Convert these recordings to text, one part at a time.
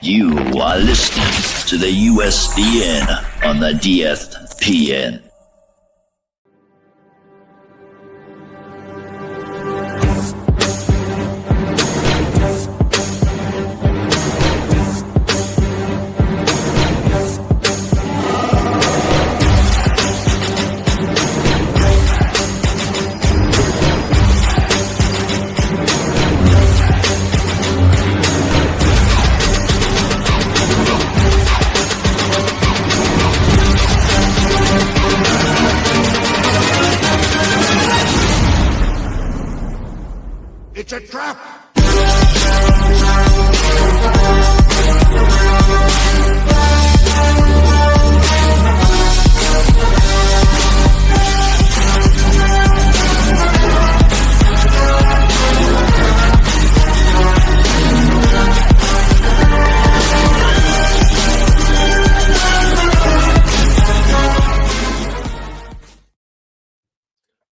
You are listening to the USDN on the DFPN. It's a trap!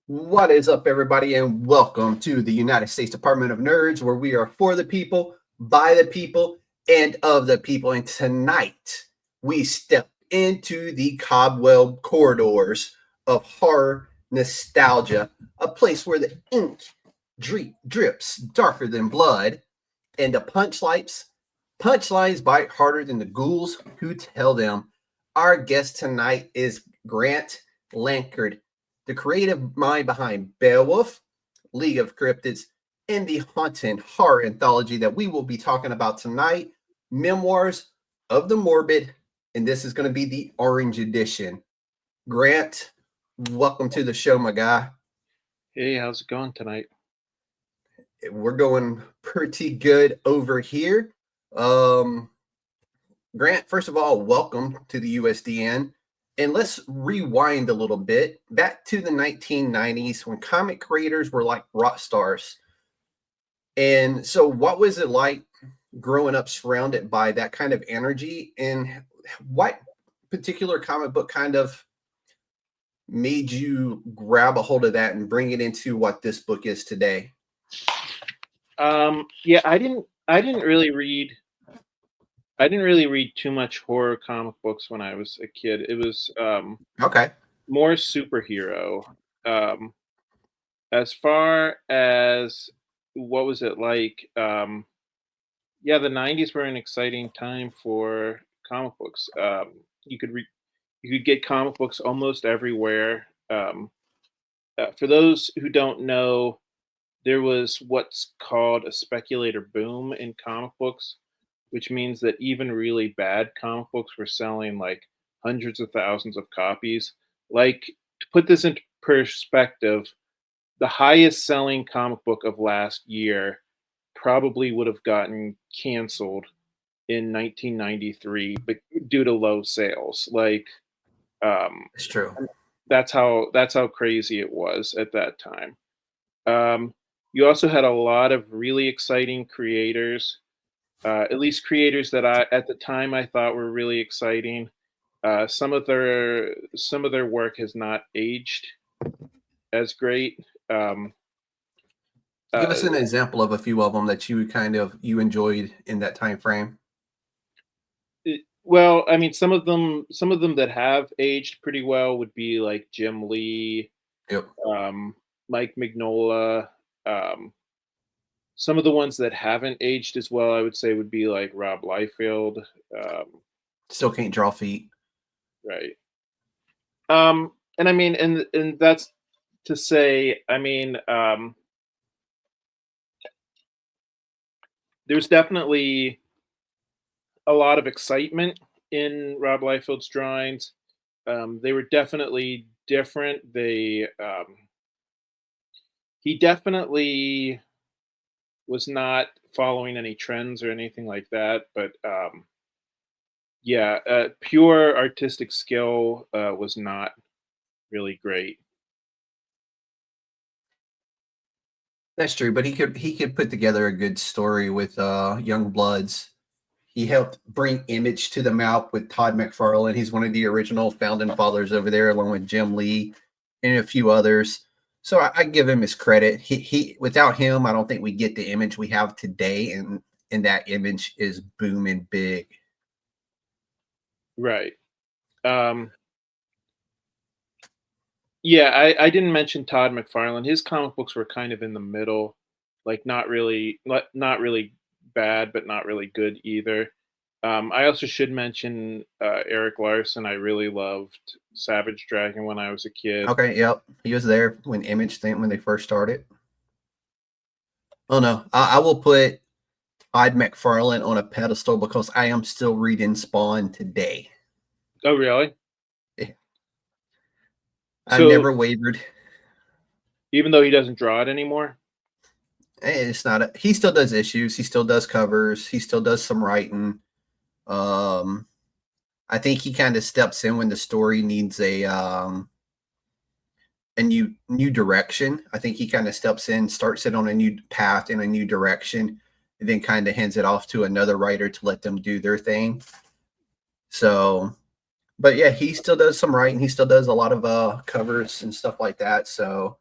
What is up, everybody, and welcome to the United States Department of Nerds, where we are for the people, by the people, and of the people. And tonight, we step into the cobweb corridors of horror nostalgia, a place where the ink drips darker than blood, and the punchlines bite harder than the ghouls who tell them. Our guest tonight is Grant Lankard, the creative mind behind Beowulf, League of Cryptids, and the haunted horror anthology that we will be talking about tonight, Memoirs of the Morbid, and this is going to be the Orange Edition. Grant, welcome to the show, my guy. Hey, how's it going tonight? We're going pretty good over here. Grant, first of all, welcome to the USDN. And let's rewind a little bit back to the 1990s when comic creators were like rock stars. And so what was it like growing up surrounded by that kind of energy? And what particular comic book kind of made you grab a hold of that and bring it into what this book is today? Yeah, I didn't really read too much horror comic books when I was a kid. It was more superhero. As far as what was it like? Yeah, the 90s were an exciting time for comic books. You could get comic books almost everywhere. For those who don't know, there was what's called a speculator boom in comic books, which means that even really bad comic books were selling like hundreds of thousands of copies. Like, to put this into perspective, the highest selling comic book of last year probably would have gotten canceled in 1993, but due to low sales. Like, it's true. That's how crazy it was at that time. You also had a lot of really exciting creators. At least creators that at the time I thought were really exciting. Some of their work has not aged as great. Give us an example of a few of them that you enjoyed in that time frame. Well, I mean, some of them that have aged pretty well would be like Jim Lee, yep. Mike Mignola. Some of the ones that haven't aged as well, I would say, would be like Rob Liefeld. Still can't draw feet. Right. And I mean, and that's to say, I mean, there's definitely a lot of excitement in Rob Liefeld's drawings. They were definitely different. He definitely was not following any trends or anything like that, but pure artistic skill was not really great. That's true, but he could put together a good story with Young Bloods. He helped bring Image to the map with Todd McFarlane. He's one of the original founding fathers over there, along with Jim Lee and a few others. So I give him his credit. He without him, I don't think we get the Image we have today. And and that Image is booming big. Right. Yeah, I didn't mention Todd McFarlane. His comic books were kind of in the middle, like not really bad, but not really good either. I also should mention Eric Larson. I really loved Savage Dragon when I was a kid. Okay, yep. He was there when when they first started. Oh no, I will put Todd McFarlane on a pedestal because I am still reading Spawn today. Oh, really? Yeah. I've So, never wavered. even though he doesn't draw it anymore? It's not. He still does issues. He still does covers. He still does some writing. I think he kind of steps in when the story needs a new direction. I think he kind of steps in, starts it on a new path in a new direction, and then kind of hands it off to another writer to let them do their thing. So, but yeah, he still does some writing. He still does a lot of covers and stuff like that. So,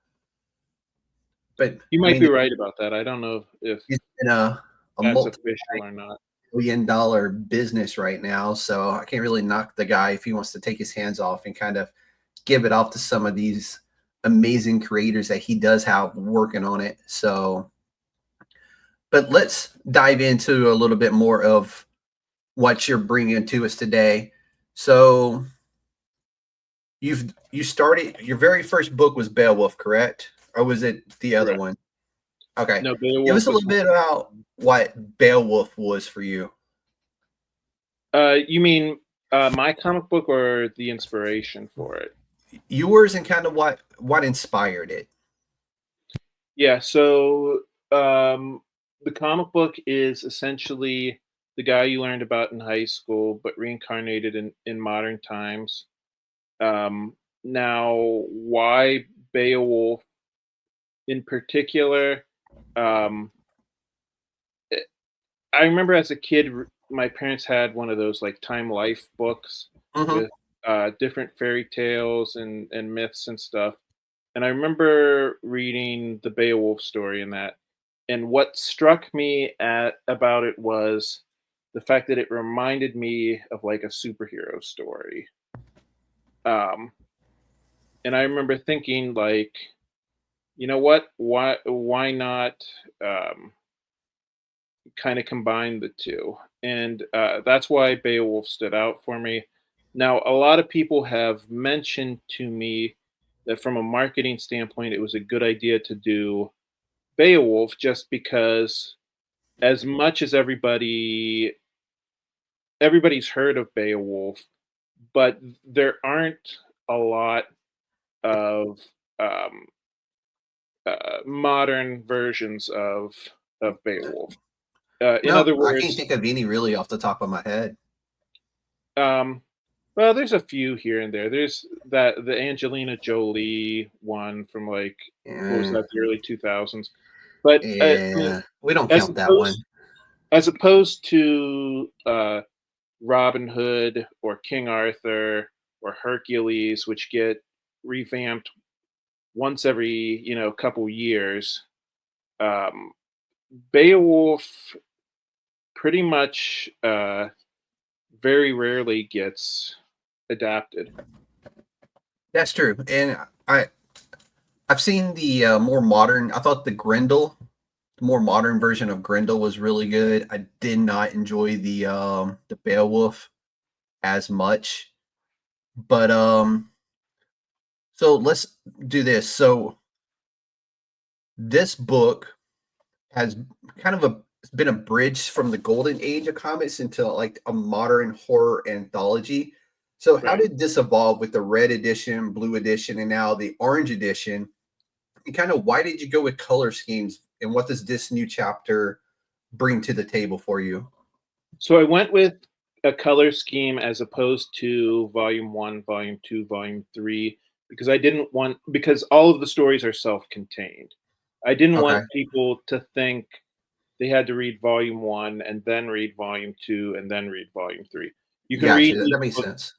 but You might be right about that. I don't know if he's in a that's official or not. multi-million-dollar business right now, so I can't really knock the guy if he wants to take his hands off and kind of give it off to some of these amazing creators that he does have working on it. So, but let's dive into a little bit more of what you're bringing to us today. So you started, your very first book was Beowulf, correct? Or was it the other one? Okay. No, Beowulf. Give us a little bit about what Beowulf was for you. You mean my comic book or the inspiration for it? Yours, and kind of what inspired it. Yeah, so the comic book is essentially the guy you learned about in high school, but reincarnated in modern times. Now, why Beowulf in particular? I remember as a kid, my parents had one of those like Time Life books with different fairy tales and myths and stuff. And I remember reading the Beowulf story in that. And what struck me about it was the fact that it reminded me of like a superhero story. And I remember thinking, like, you know what? Why not kind of combine the two? And that's why Beowulf stood out for me. Now, a lot of people have mentioned to me that from a marketing standpoint, it was a good idea to do Beowulf just because, as much as everybody's heard of Beowulf, but there aren't a lot of modern versions of Beowulf. In other words, I can't think of any really off the top of my head. Well, there's a few here and there. There's the Angelina Jolie one from like what was that, the early 2000s. But we don't count that one. As opposed to Robin Hood or King Arthur or Hercules, which get revamped once every couple years, Beowulf pretty much very rarely gets adapted. That's true, and I've seen the more modern. I thought the more modern version of Grendel was really good. I did not enjoy the Beowulf as much, but so let's do this. So this book has kind of been a bridge from the golden age of comics into like a modern horror anthology. So how did this evolve with the red edition, blue edition, and now the orange edition? And kind of why did you go with color schemes, and what does this new chapter bring to the table for you? So I went with a color scheme as opposed to volume 1, volume 2, volume 3, because all of the stories are self-contained. I didn't want people to think they had to read volume 1 and then read volume 2 and then read volume 3. You can read that makes sense.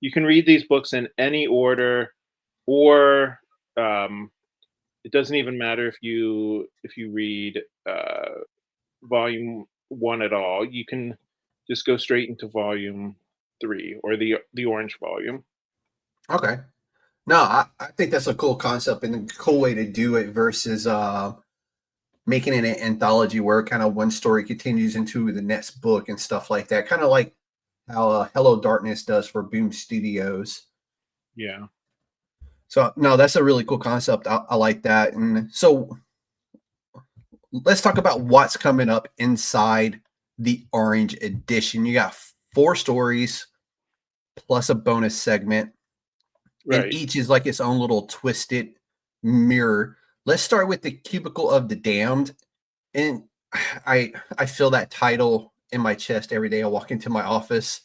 You can read these books in any order, or it doesn't even matter if you read volume one at all. You can just go straight into volume 3 or the orange volume. Okay. No, I think that's a cool concept and a cool way to do it versus making it an anthology where kind of one story continues into the next book and stuff like that. Kind of like how Hello Darkness does for Boom Studios. Yeah. So no, that's a really cool concept. I like that. And so let's talk about what's coming up inside the orange edition. You got 4 stories plus a bonus segment. Right. And each is like its own little twisted mirror. Let's start with the Cubicle of the Damned. And I feel that title in my chest every day I walk into my office.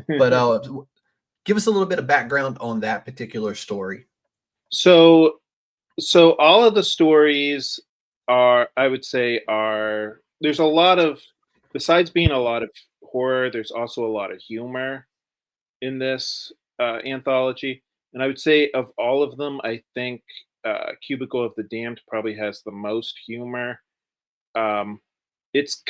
But give us a little bit of background on that particular story. So all of the stories are, I would say, there's a lot of, besides being a lot of horror, there's also a lot of humor in this anthology. And I would say of all of them, I think Cubicle of the Damned probably has the most humor. It's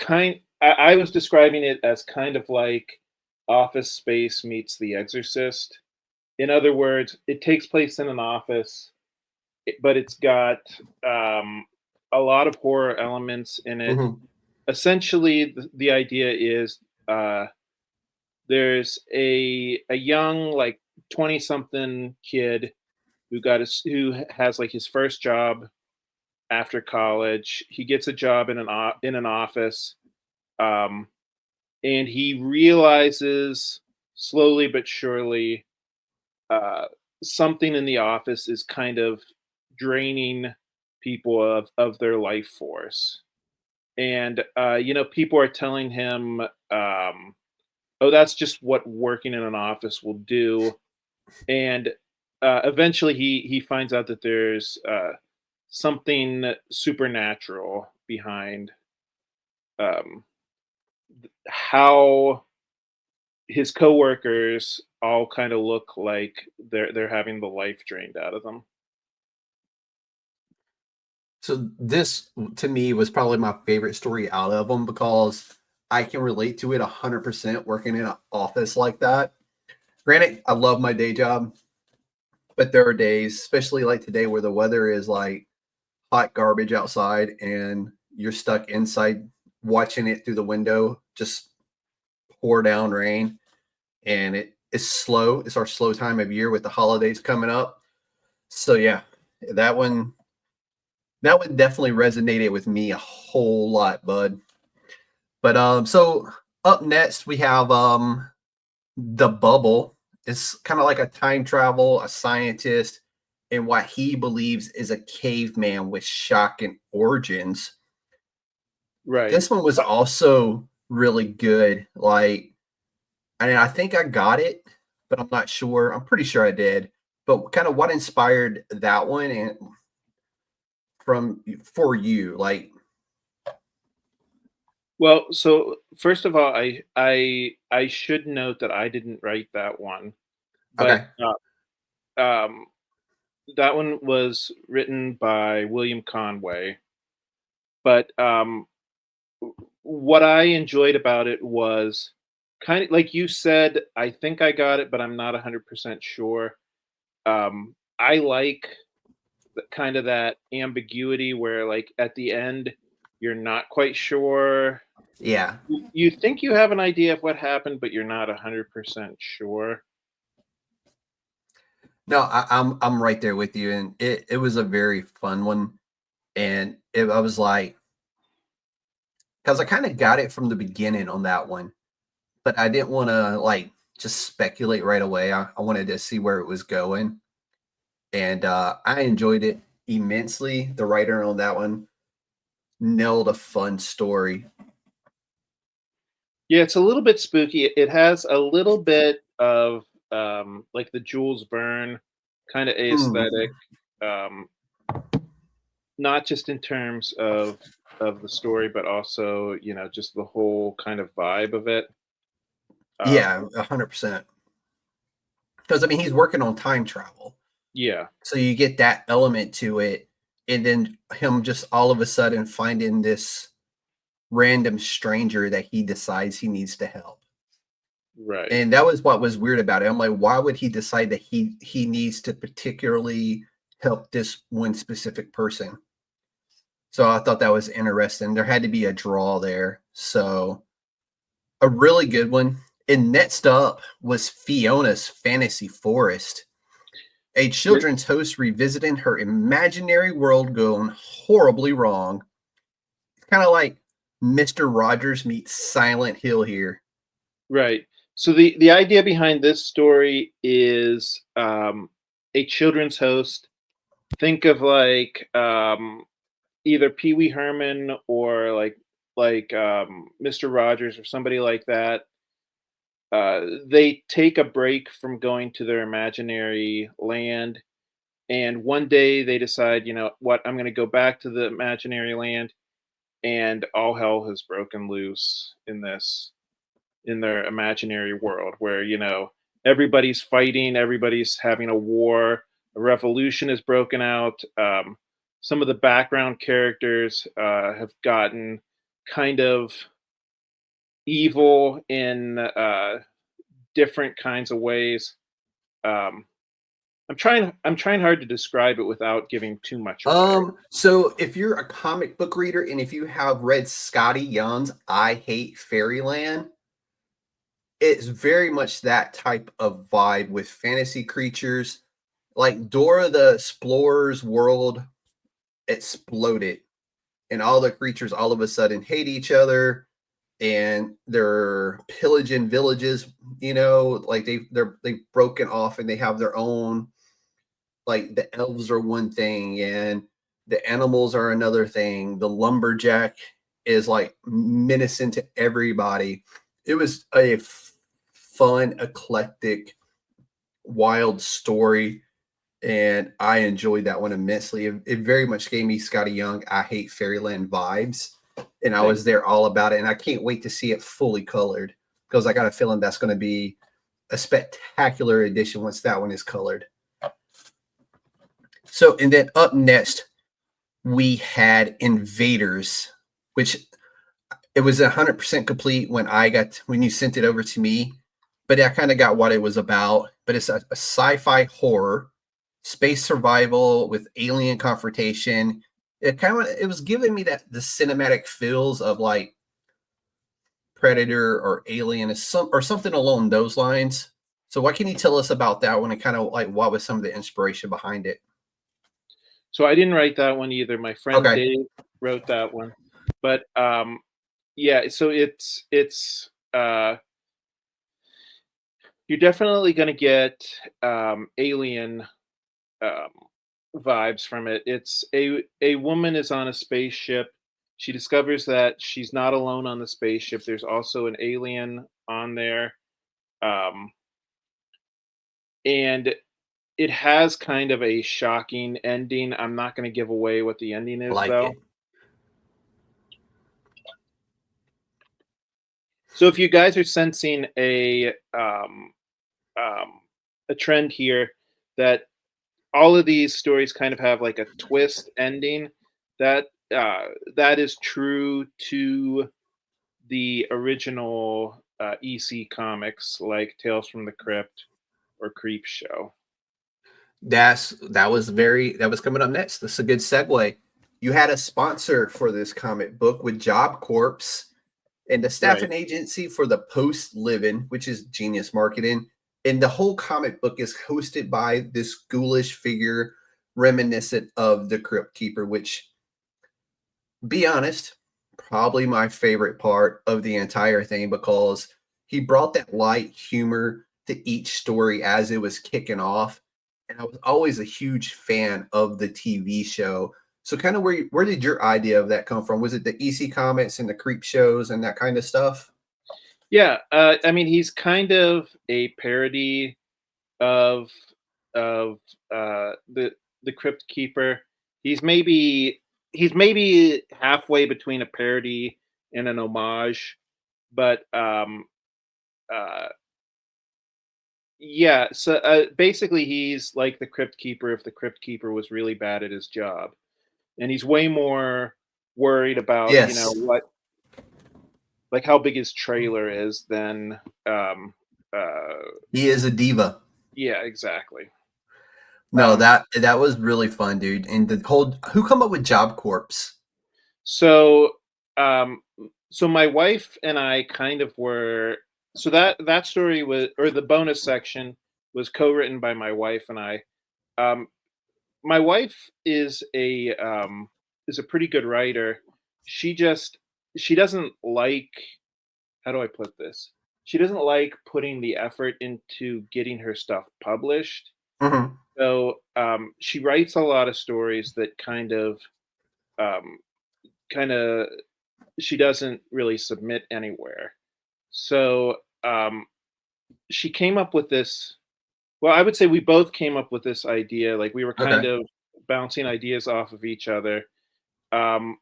I was describing it as kind of like Office Space meets The Exorcist. In other words, it takes place in an office, but it's got a lot of horror elements in it. Mm-hmm. Essentially, the idea is there's a young, like 20-something kid who has like his first job after college. He gets a job in an office, and he realizes slowly but surely something in the office is kind of draining people of their life force. And people are telling him, oh, that's just what working in an office will do. And eventually he finds out that there's something supernatural behind how his coworkers all kind of look like they're having the life drained out of them. So this, to me, was probably my favorite story out of them because I can relate to it 100% working in an office like that. Granted, I love my day job, but there are days, especially like today, where the weather is like hot garbage outside and you're stuck inside watching it through the window, just pour down rain. And it's slow. It's our slow time of year with the holidays coming up. So yeah, that one definitely resonated with me a whole lot, bud. But so up next we have The Bubble. It's kind of like a time travel, a scientist, and what he believes is a caveman with shocking origins. Right. This one was also really good. Like, I mean, I think I got it, but I'm not sure. I'm pretty sure I did. But kind of what inspired that one and for you, like. Well, so first of all, I should note that I didn't write that one, but that one was written by William Conway. But what I enjoyed about it was kind of like you said. I think I got it, but I'm not 100% sure. I like kind of that ambiguity where, like, at the end, you're not quite sure. Yeah. You think you have an idea of what happened, but you're not 100% sure. No, I'm right there with you, and it was a very fun one, and I was like, because I kind of got it from the beginning on that one, but I didn't want to like just speculate right away. I wanted to see where it was going, and I enjoyed it immensely. The writer on that one nailed a fun story. Yeah, it's a little bit spooky. It has a little bit of like the Jules Verne kind of aesthetic, not just in terms of the story, but also, just the whole kind of vibe of it. Yeah, 100%. Because I mean, he's working on time travel. Yeah. So you get that element to it, and then him just all of a sudden finding this random stranger that he decides he needs to help. Right. And that was what was weird about it. I'm like, why would he decide that he needs to particularly help this one specific person? So I thought that was interesting. There had to be a draw there. So a really good one. And next up was Fiona's Fantasy Forest, a children's host revisiting her imaginary world gone horribly wrong. It's kind of like Mr. Rogers meets Silent Hill here. Right. So the idea behind this story is a children's host. Think of like either Pee Wee Herman or like Mr. Rogers or somebody like that. They take a break from going to their imaginary land, and one day they decide, you know what, I'm going to go back to the imaginary land, and all hell has broken loose in their imaginary world where, you know, everybody's fighting, everybody's having a war, a revolution has broken out. Some of the background characters have gotten kind of evil in different kinds of ways. I'm trying hard to describe it without giving too much away. So if you're a comic book reader and if you have read Scotty Young's I Hate Fairyland, it's very much that type of vibe with fantasy creatures. Like Dora the Explorer's world exploded, and all the creatures all of a sudden hate each other, and they're pillaging villages. You know, like they've broken off and they have their own. Like the elves are one thing, and the animals are another thing. The lumberjack is like menacing to everybody. It was a fun, eclectic, wild story, and I enjoyed that one immensely. It very much gave me Scotty Young I Hate Fairyland vibes, and I was there all about it, and I can't wait to see it fully colored because I got a feeling that's going to be a spectacular edition once that one is colored. So, and then up next, we had Invaders, which it was 100% complete when you sent it over to me, but I kind of got what it was about. But it's a sci-fi horror, space survival with alien confrontation. It was giving me the cinematic feels of like Predator or Alien or something along those lines. So what can you tell us about that one and kind of like what was some of the inspiration behind it? So I didn't write that one either. My friend Okay. Dave wrote that one. But yeah, so it's you're definitely going to get alien vibes from it. It's a woman is on a spaceship. She discovers that she's not alone on the spaceship. There's also an alien on there. And it has kind of a shocking ending. I'm not going to give away what the ending is, though. So if you guys are sensing a trend here that all of these stories kind of have like a twist ending, that is true to the original EC comics like Tales from the Crypt or Creepshow. That was coming up next. That's a good segue. You had a sponsor for this comic book with Job Corps and the staffing agency for the Post Living, which is genius marketing. And the whole comic book is hosted by this ghoulish figure reminiscent of the Crypt Keeper, which, be honest, probably my favorite part of the entire thing because he brought that light humor to each story as it was kicking off. And I was always a huge fan of the TV show. So kind of where did your idea of that come from? Was it the EC Comics and the creep shows and that kind of stuff? Yeah. I mean, he's kind of a parody of the Crypt Keeper. He's maybe halfway between a parody and an homage, but yeah, so basically he's like the Crypt Keeper if the Crypt Keeper was really bad at his job. And he's way more worried about, Yes. you know, like how big his trailer is, then he is a diva. yeah, exactly. No, that was really fun, dude. And the whole who come up with Job Corps? So so my wife and I kind of were, so that story was, or the bonus section was co-written by my wife and I. Um, my wife is a pretty good writer. She doesn't like, how do I put this? She doesn't like putting the effort into getting her stuff published. Mm-hmm. So she writes a lot of stories that um, kind of she doesn't really submit anywhere. So she came up with this. Well, I would say we both came up with this idea. Like we were kind Okay. of bouncing ideas off of each other. Um,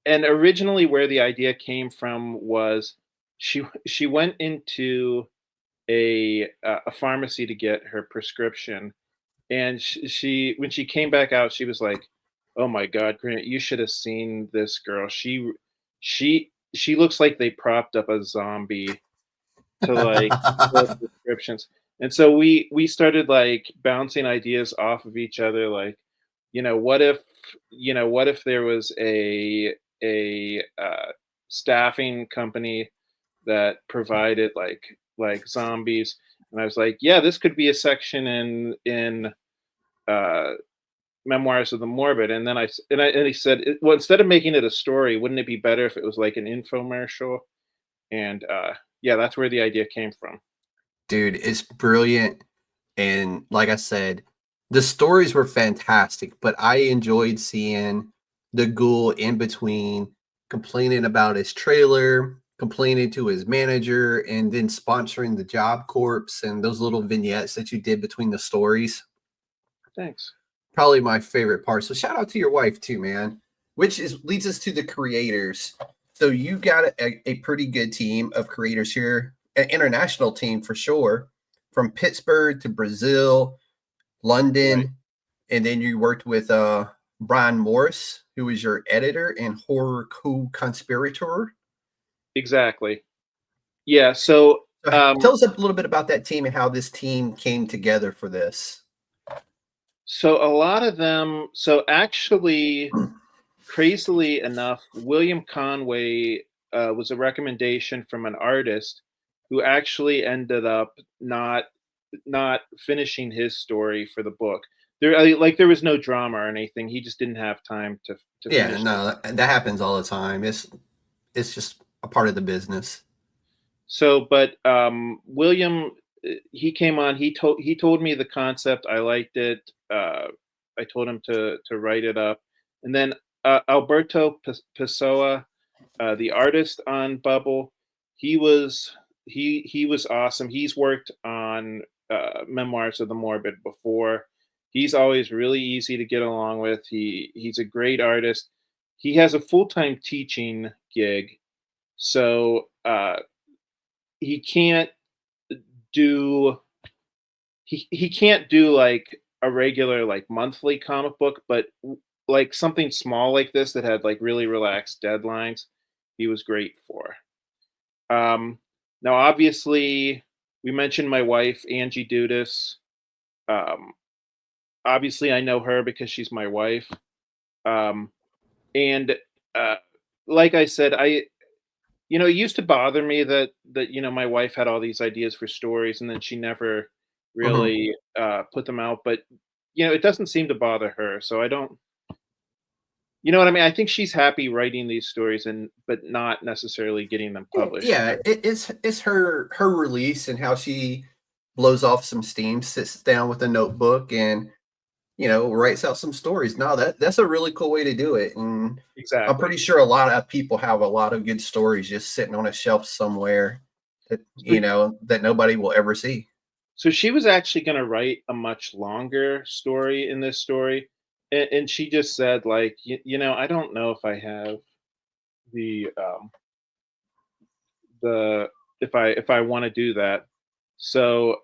and originally, where the idea came from was she went into a pharmacy to get her prescription, and she when she came back out, she was like, "Oh my God, Grant, you should have seen this girl. She looks like they propped up a zombie to like fill prescriptions." And so we started like bouncing ideas off of each other, like, what if, what if there was a staffing company that provided like zombies, and I was like, yeah, this could be a section in uh Memoirs of the Morbid. And then and he said, well, instead of making it a story, wouldn't it be better if it was like an infomercial? And yeah, that's where the idea came from. Dude, it's brilliant. And like I said, the stories were fantastic, but I enjoyed seeing the ghoul in between complaining about his trailer, complaining to his manager, and then sponsoring the Job Corps and those little vignettes that you did between the stories. Thanks. Probably my favorite part. So shout out to your wife too, man. Which is leads us to the creators. So you got a pretty good team of creators here, an international team for sure, from Pittsburgh to Brazil, London, Right. and then you worked with Brian Morris, who was your editor and horror co-conspirator. Exactly. Yeah. So Tell us a little bit about that team and how this team came together for this. so a lot of them. So actually, crazily enough, William Conway was a recommendation from an artist who actually ended up not finishing his story for the book. There was no drama or anything. He just didn't have time to Yeah, finish. no, that happens all the time. It's just a part of the business. So, but William, he came on. He told me the concept. I liked it. I told him to write it up, and then Alberto Pessoa, the artist on Bubble, he was awesome. He's worked on Memoirs of the Morbid before. He's always really easy to get along with. He's a great artist. He has a full-time teaching gig, so he can't do he can't do like a regular like monthly comic book, but like something small like this that had like really relaxed deadlines, he was great for. Now, obviously, we mentioned my wife, Angie Dudas. Um, Obviously, I know her because she's my wife. Um, and uh, like I said, it used to bother me that my wife had all these ideas for stories and then she never Mhm. really put them out. But it doesn't seem to bother her, so I don't. You know what I mean? I think she's happy writing these stories but not necessarily getting them published. Yeah, it's her release and how she blows off some steam, sits down with a notebook and writes out some stories. No, that's a really cool way to do it. And I'm Exactly. pretty sure a lot of people have a lot of good stories just sitting on a shelf somewhere that So, that nobody will ever see. so she was actually going to write a much longer story in this story, and she just said like, I don't know if I have the the if I want to do that. So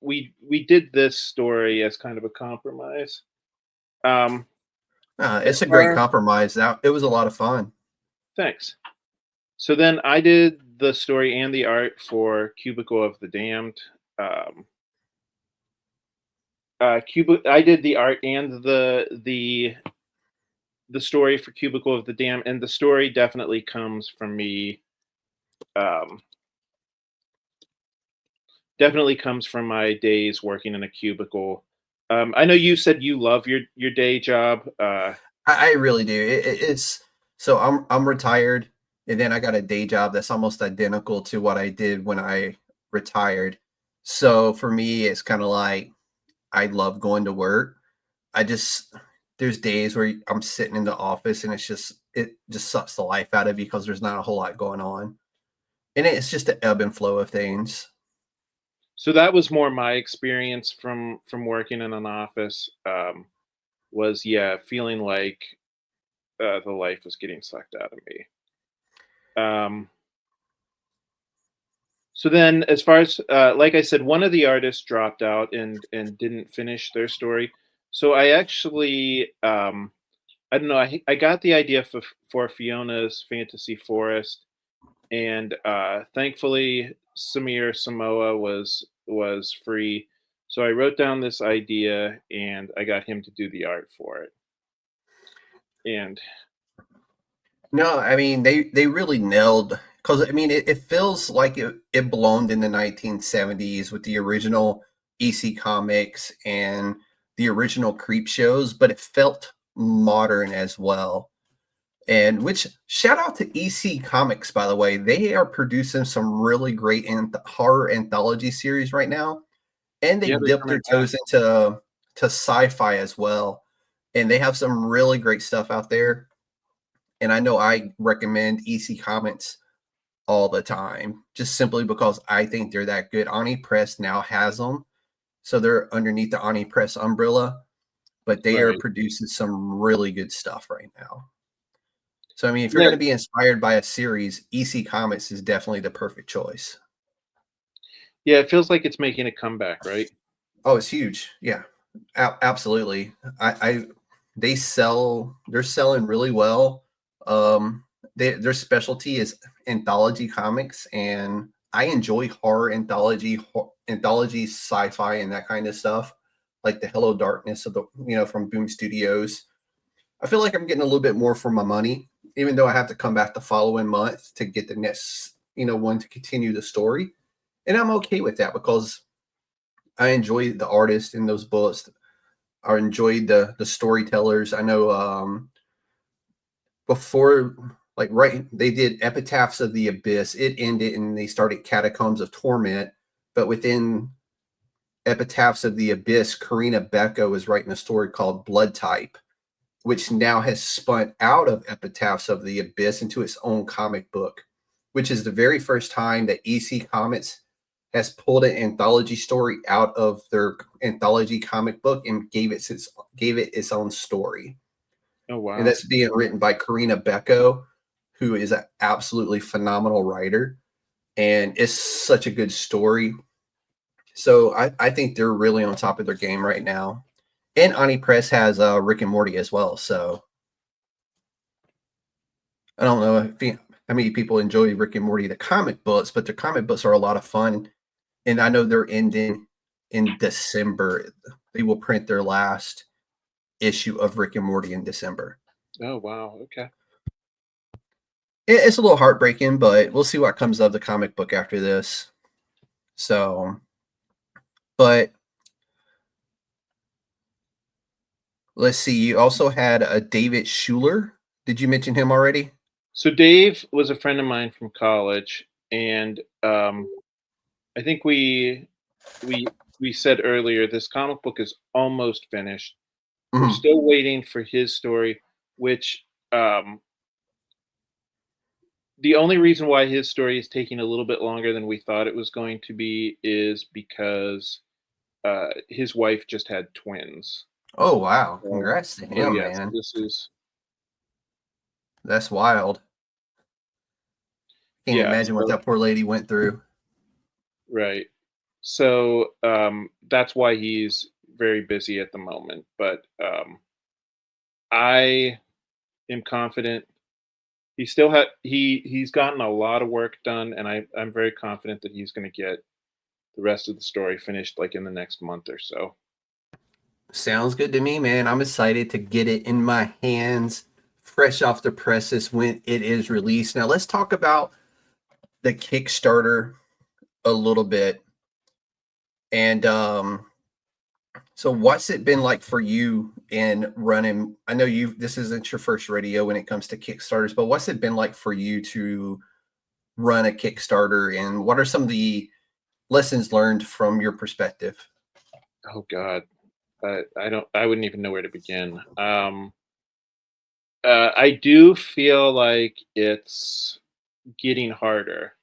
we did this story as kind of a compromise. As It's a great far compromise. It was a lot of fun. Thanks. So then I did the story and the art for Cubicle of the Damned. I did the art and the story for Cubicle of the Damned, and the story definitely comes from me. Definitely comes from my days working in a cubicle. I know you said you love your day job. I really do. It's so I'm retired, and then I got a day job that's almost identical to what I did when I retired. So for me, it's kind of like I love going to work. I just there's days where I'm sitting in the office and it just sucks the life out of you because there's not a whole lot going on, and it's just the ebb and flow of things. So that was more my experience from working in an office. Was feeling like the life was getting sucked out of me. So then, as far as like I said, one of the artists dropped out and didn't finish their story. So I actually I don't know. I got the idea for Fiona's Fantasy Forest, and thankfully Samir Samoa was free. So I wrote down this idea and I got him to do the art for it. And No, I mean they really nailed because I mean it feels like it belonged in the 1970s with the original EC comics and the original creep shows, but it felt modern as well. And which shout out to EC Comics, by the way. They are producing some really great horror anthology series right now. And they yeah, they're dipped coming their back. toes into sci-fi as well. And they have some really great stuff out there. And I know I recommend EC Comics all the time, just simply because I think they're that good. Oni Press now has them. So they're underneath the Oni Press umbrella, but they are Right. producing some really good stuff right now. So, I mean, if you're Yeah, going to be inspired by a series, EC Comics is definitely the perfect choice. yeah, it feels like it's making a comeback, right? Oh, it's huge. Yeah, absolutely. They they're selling really well. Their specialty is anthology comics, and I enjoy horror anthology, sci-fi, and that kind of stuff, like the Hello Darkness of the from Boom Studios. I feel like I'm getting a little bit more for my money, even though I have to come back the following month to get the next one to continue the story, and I'm okay with that because I enjoy the artist in those books. I enjoyed the storytellers. I know before, like right, they did Epitaphs of the Abyss. It ended and they started Catacombs of Torment. But within Epitaphs of the Abyss, Karina Becco is writing a story called Blood Type, which now has spun out of Epitaphs of the Abyss into its own comic book, which is the very first time that EC Comics has pulled an anthology story out of their anthology comic book and gave it its own story. Oh And wow. that's being written by Karina Becco, who is an absolutely phenomenal writer. And it's such a good story. So I think they're really on top of their game right now. And Ani Press has Rick and Morty as well. So I don't know how many people enjoy Rick and Morty, the comic books, but the comic books are a lot of fun. And I know they're ending in December. They will print their last issue of Rick and Morty in December. Oh wow. Okay. It's a little heartbreaking, but we'll see what comes of the comic book after this. So, but let's see. You also had a David Schuler. Did you mention him already? So Dave was a friend of mine from college, and I think we said earlier this comic book is almost finished. We're Mhm. still waiting for his story, which the only reason why his story is taking a little bit longer than we thought it was going to be is because his wife just had twins. Oh wow! So, Congrats to so him, yes, man. this is That's wild. Can't yeah. imagine what So that poor lady went through. right. So that's why he's very busy at the moment. But I am confident he still had he's gotten a lot of work done, and I'm very confident that he's going to get the rest of the story finished like in the next month or so. Sounds good to me, man. I'm excited to get it in my hands, fresh off the presses when it is released. Now, let's talk about the Kickstarter a little bit. And so what's it been like for you in running? I know this isn't your first rodeo when it comes to Kickstarters, but what's it been like for you to run a Kickstarter, and what are some of the lessons learned from your perspective? Oh God. I wouldn't even know where to begin. I do feel like it's getting harder.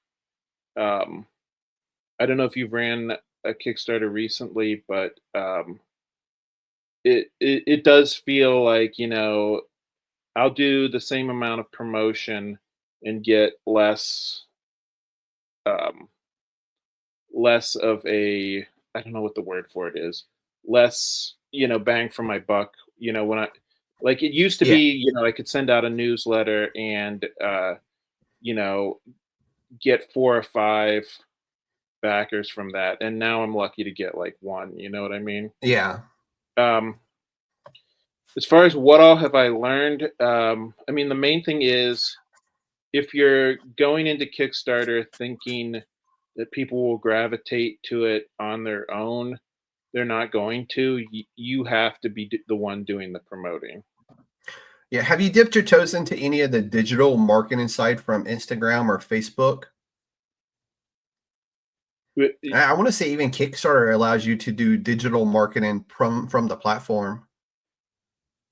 I don't know if you've ran a Kickstarter recently, but it does feel like, I'll do the same amount of promotion and get less of a, I don't know what the word for it is, less, bang for my buck. When like it used to be, I could send out a newsletter and, get 4 or 5 backers from that. And now I'm lucky to get like 1, you know what I mean? Yeah. As far as what all have I learned, I mean, the main thing is if you're going into Kickstarter thinking that people will gravitate to it on their own, they're not going to. You have to be the one doing the promoting. Yeah. Have you dipped your toes into any of the digital marketing side from Instagram or Facebook? I want to say even Kickstarter allows you to do digital marketing from the platform.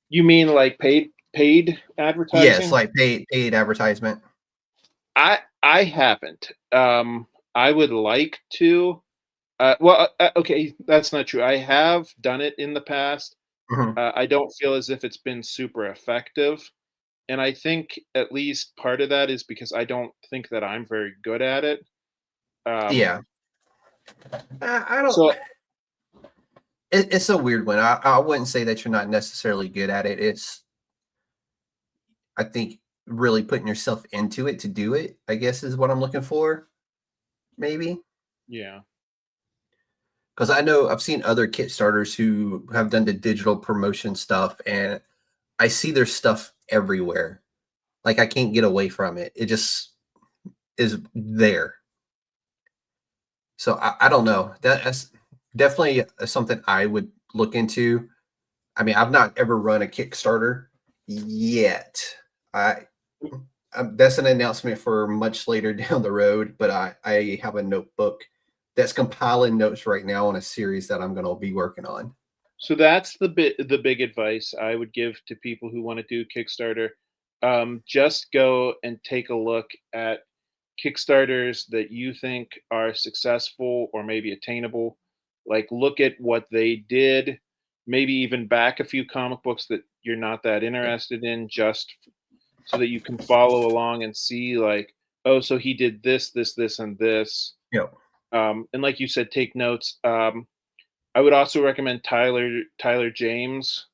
You mean like paid advertising? Yes, like paid advertisement. I haven't. I would like to. Okay, that's not true. I have done it in the past. Mm-hmm. I don't feel as if it's been super effective. And I think at least part of that is because I don't think that I'm very good at it. Yeah. I don't. So It's a weird one. I wouldn't say that you're not necessarily good at it. I think really putting yourself into it to do it, I guess, is what I'm looking for. Maybe. yeah. Because I know I've seen other Kickstarters who have done the digital promotion stuff, and I see their stuff everywhere. Like I can't get away from it. It just is there. So I don't know. That's definitely something I would look into. I mean, I've not ever run a Kickstarter yet. That's an announcement for much later down the road, but I have a notebook that's compiling notes right now on a series that I'm going to be working on. So that's the big advice I would give to people who want to do Kickstarter. Just go and take a look at Kickstarters that you think are successful or maybe attainable. Like look at what they did, maybe even back a few comic books that you're not that interested in, just so that you can follow along and see like, oh, so he did this, and this. Yeah. And like you said, take notes. I would also recommend Tyler James.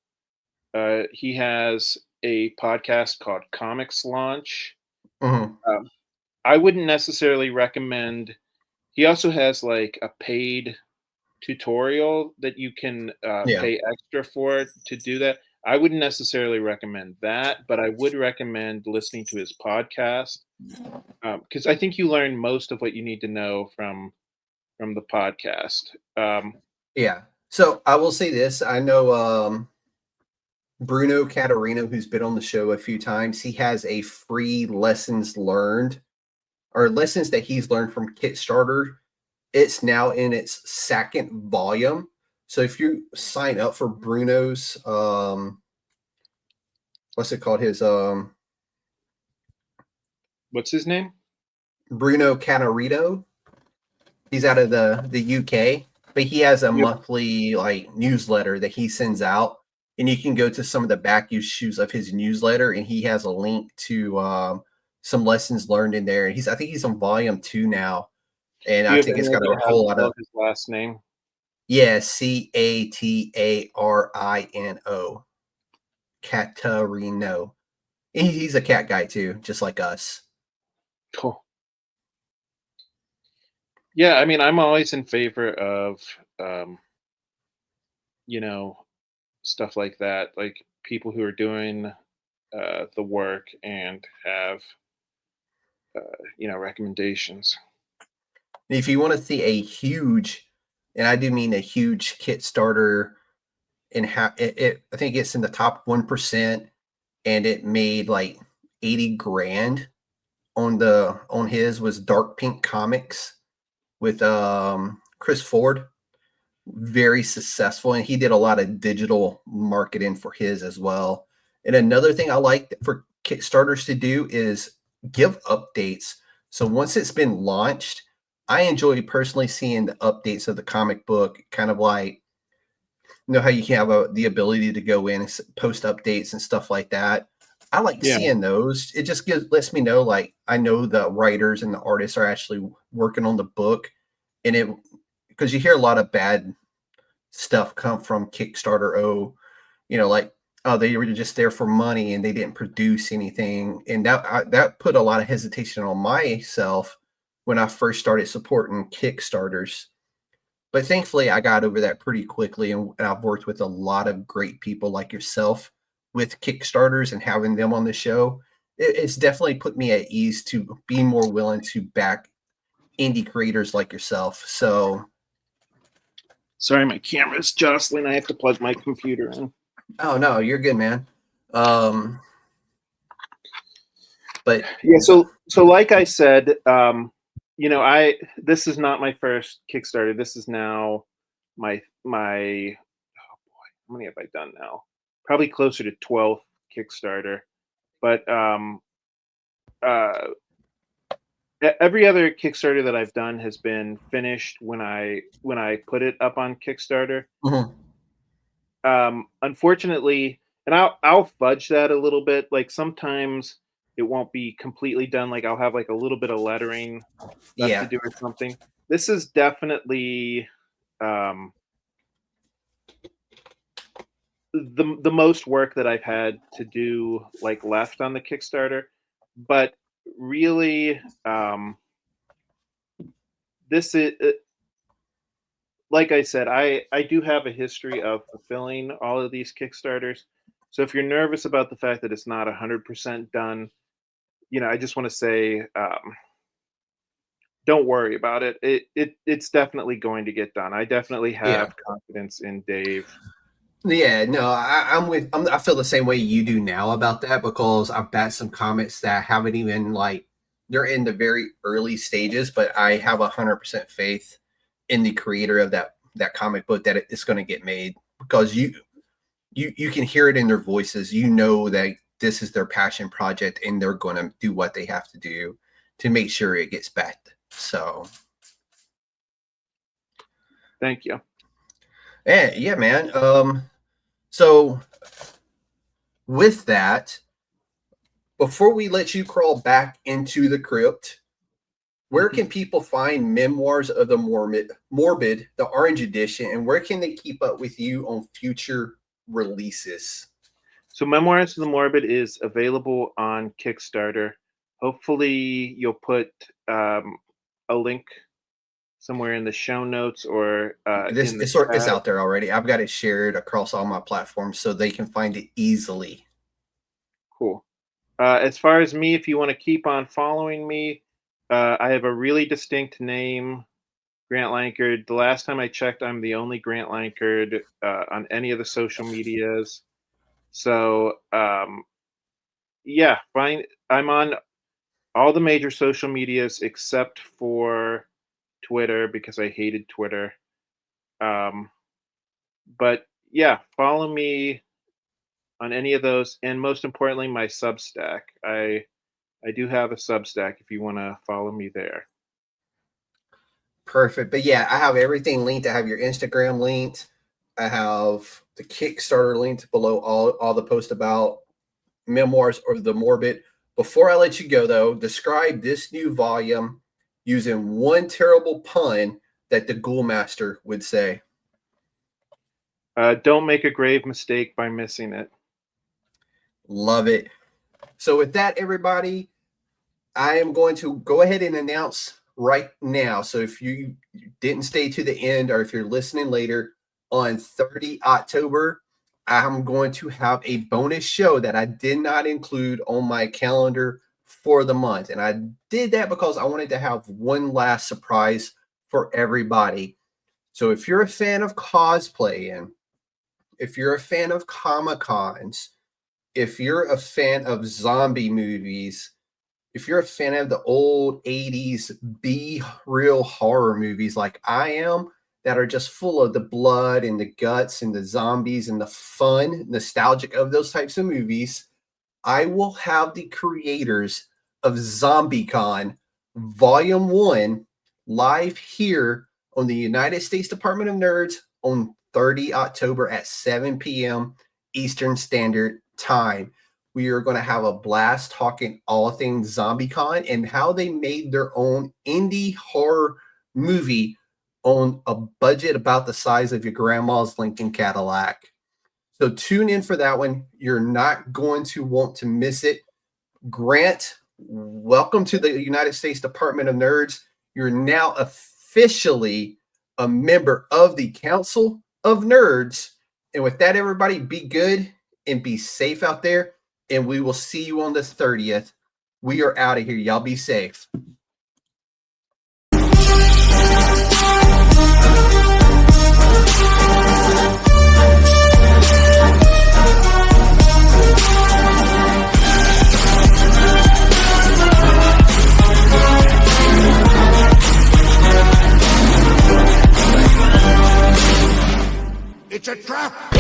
He has a podcast called Comics Launch. Mm-hmm. I wouldn't necessarily recommend. He also has like a paid tutorial that you can pay extra for to do that. I wouldn't necessarily recommend that, but I would recommend listening to his podcast because I think you learn most of what you need to know from the podcast. Yeah. So I will say this. I know Bruno Caterino, who's been on the show a few times, he has a free lessons learned or lessons that he's learned from Kickstarter. It's now in its 2nd volume. So if you sign up for Bruno's, what's it called? His, what's his name? Bruno Caterino. He's out of the UK, but he has a monthly like newsletter that he sends out, and you can go to some of the back issues of his newsletter, and he has a link to some lessons learned in there. And I think he's on volume 2 now, and I think it's got a whole lot of his last name. Yeah, Catarino, Catarino. He's a cat guy too, just like us. Cool. Yeah, I mean, I'm always in favor of, you know, stuff like that, like people who are doing the work and have, recommendations. If you want to see a huge, and I do mean a huge Kickstarter, and I think it's in the top 1%, and it made like 80 grand on his was Dark Pink Comics with Chris Ford. Very successful, and he did a lot of digital marketing for his as well. And another thing I like for Kickstarters to do is give updates. So once it's been launched, I enjoy personally seeing the updates of the comic book, kind of like, you know how you can have the ability to go in and post updates and stuff like that. I like Yeah. seeing those. It just lets me know, like, I know the writers and the artists are actually working on the book, and because you hear a lot of bad stuff come from Kickstarter. Like, oh, they were just there for money and they didn't produce anything, and that put a lot of hesitation on myself when I first started supporting Kickstarters. But thankfully, I got over that pretty quickly, and I've worked with a lot of great people like yourself with Kickstarters, and having them on the show, it's definitely put me at ease to be more willing to back indie creators like yourself. So, Sorry, my camera's jostling. I have to plug my computer in. oh no, you're good, man. But Yeah, so like I said, this is not my first Kickstarter. This is now my oh boy, how many have I done now? Probably closer to 12 Kickstarter. But every other Kickstarter that I've done has been finished when I put it up on Kickstarter. Unfortunately, and I'll fudge that a little bit. Like sometimes it won't be completely done. Like I'll have like a little bit of lettering left to do or something. This is definitely the most work that I've had to do like left on the Kickstarter. But really, this is like I said, I do have a history of fulfilling all of these Kickstarters. So if you're nervous about the fact that it's not 100% done, I just want to say, don't worry about it. It's definitely going to get done. I definitely have confidence in Dave. Yeah, no, I feel the same way you do now about that, because I've got some comics that haven't even, like, they're in the very early stages, but I have 100% faith in the creator of that comic book that it's going to get made, because you can hear it in their voices. You know that this is their passion project, and they're going to do what they have to do to make sure it gets backed. So, thank you. Yeah, man. So with that, before we let you crawl back into the crypt, where can people find Memoirs of the Morbid, the Orange Edition, and where can they keep up with you on future releases? So Memoirs of the Morbid is available on Kickstarter. Hopefully you'll put a link somewhere in the show notes, or it's out there already. I've got it shared across all my platforms so they can find it easily. Cool. As far as me, if you want to keep on following me, I have a really distinct name, Grant Lankard. The last time I checked, I'm the only Grant Lankard on any of the social medias. So yeah, fine. I'm on all the major social medias except for Twitter, because I hated Twitter. But yeah, follow me on any of those, and most importantly, my Substack. I do have a Substack if you want to follow me there. Perfect. But yeah, I have everything linked. I have your Instagram linked. I have the Kickstarter linked below all the posts about Memoirs of the Morbid. Before I let you go, though, describe this new volume using one terrible pun that the Ghoulmaster would say. Don't make a grave mistake by missing it. Love it. So with that, everybody, I am going to go ahead and announce right now. So if you didn't stay to the end, or if you're listening later, on 30 October, I'm going to have a bonus show that I did not include on my calendar for the month. And I did that because I wanted to have one last surprise for everybody. So if you're a fan of cosplaying, if you're a fan of Comic-Cons, if you're a fan of zombie movies, if you're a fan of the old 80s B-real horror movies like I am, that are just full of the blood and the guts and the zombies and the fun, nostalgic of those types of movies, I will have the creators of ZombieCon Volume 1 live here on the United States Department of Nerds on 30 October at 7 p.m. Eastern Standard Time. We are going to have a blast talking all things ZombieCon and how they made their own indie horror movie on a budget about the size of your grandma's Lincoln Cadillac. So tune in for that one. You're not going to want to miss it. Grant, welcome to the United States Department of Nerds. You're now officially a member of the Council of Nerds. And with that, everybody, be good and be safe out there. And we will see you on the 30th. We are out of here. Y'all be safe. It's a trap!